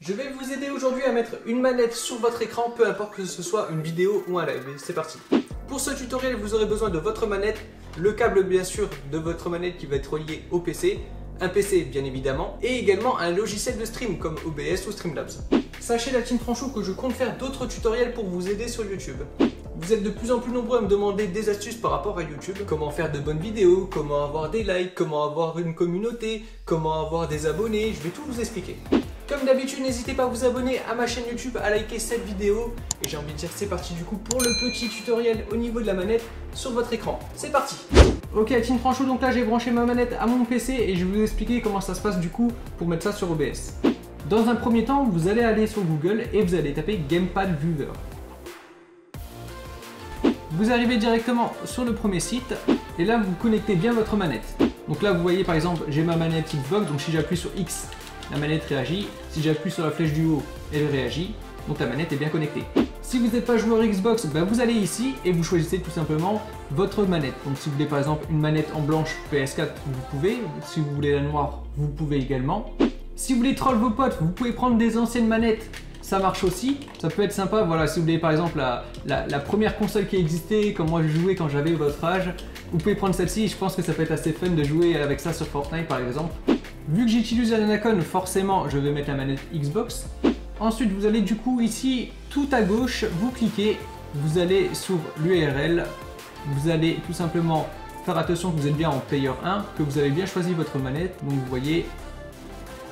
Je vais vous aider aujourd'hui à mettre une manette sur votre écran, peu importe que ce soit une vidéo ou un live. C'est parti. Pour ce tutoriel, vous aurez besoin de votre manette, le câble bien sûr de votre manette qui va être relié au PC, un PC bien évidemment, et également un logiciel de stream comme OBS ou Streamlabs. Sachez la team Franchou que je compte faire d'autres tutoriels pour vous aider sur YouTube. Vous êtes de plus en plus nombreux à me demander des astuces par rapport à YouTube. Comment faire de bonnes vidéos, comment avoir des likes, comment avoir une communauté, comment avoir des abonnés, je vais tout vous expliquer. Comme d'habitude, n'hésitez pas à vous abonner à ma chaîne YouTube, à liker cette vidéo. Et j'ai envie de dire c'est parti du coup pour le petit tutoriel au niveau de la manette sur votre écran. C'est parti. Ok team Franchou, donc là j'ai branché ma manette à mon PC et je vais vous expliquer comment ça se passe du coup pour mettre ça sur OBS. Dans un premier temps, vous allez aller sur Google et vous allez taper Gamepad Viewer. Vous arrivez directement sur le premier site et là vous connectez bien votre manette. Donc là vous voyez par exemple j'ai ma manette Xbox, donc si j'appuie sur X, la manette réagit. Si j'appuie sur la flèche du haut, elle réagit. Donc la manette est bien connectée. Si vous n'êtes pas joueur Xbox, vous allez ici et vous choisissez tout simplement votre manette. Donc si vous voulez par exemple une manette en blanche PS4, vous pouvez. Si vous voulez la noire, vous pouvez également. Si vous voulez troll vos potes, vous pouvez prendre des anciennes manettes. Ça marche aussi, ça peut être sympa. Voilà, si vous voulez par exemple la première console qui existait, comme moi je jouais quand j'avais votre âge, vous pouvez prendre celle-ci. Je pense que ça peut être assez fun de jouer avec ça sur Fortnite par exemple. Vu que j'utilise la Nanacon, forcément je vais mettre la manette Xbox. Ensuite vous allez du coup ici tout à gauche, vous cliquez, vous allez sur l'URL, vous allez tout simplement faire attention que vous êtes bien en player 1, que vous avez bien choisi votre manette, donc vous voyez,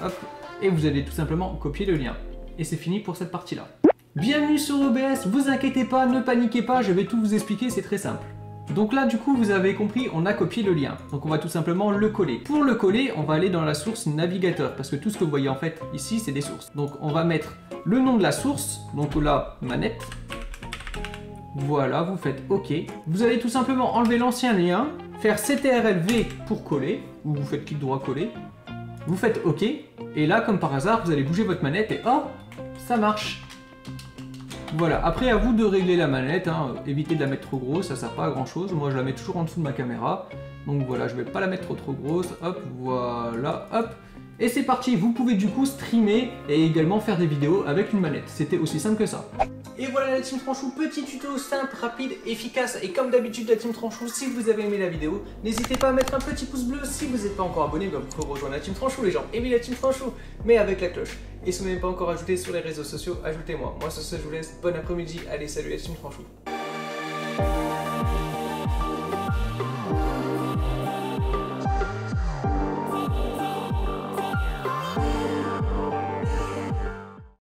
hop, et vous allez tout simplement copier le lien. Et c'est fini pour cette partie là. Bienvenue sur OBS, vous inquiétez pas, ne paniquez pas, je vais tout vous expliquer, c'est très simple. Donc là du coup vous avez compris, on a copié le lien, donc on va tout simplement le coller. Pour le coller, on va aller dans la source navigateur, parce que tout ce que vous voyez en fait ici c'est des sources. Donc on va mettre le nom de la source, donc là manette. Voilà, vous faites OK. Vous allez tout simplement enlever l'ancien lien, faire CTRL-V pour coller, ou vous faites clic droit coller. Vous faites OK, et là comme par hasard vous allez bouger votre manette et oh, ça marche. Voilà, après à vous de régler la manette, évitez de la mettre trop grosse, ça sert pas à grand chose. Moi je la mets toujours en dessous de ma caméra, donc voilà, je vais pas la mettre trop grosse, hop, voilà, hop. Et c'est parti, vous pouvez du coup streamer et également faire des vidéos avec une manette, c'était aussi simple que ça. Et voilà la team Franchou, petit tuto simple, rapide, efficace, et comme d'habitude la team Franchou, si vous avez aimé la vidéo, n'hésitez pas à mettre un petit pouce bleu. Si vous n'êtes pas encore abonné, vous pouvez rejoindre la team Franchou les gens, aimez la team Franchou, mais avec la cloche. Et si vous n'êtes pas encore ajouté sur les réseaux sociaux, ajoutez-moi. Moi sur ce je vous laisse, bon après-midi, allez salut la team Franchou.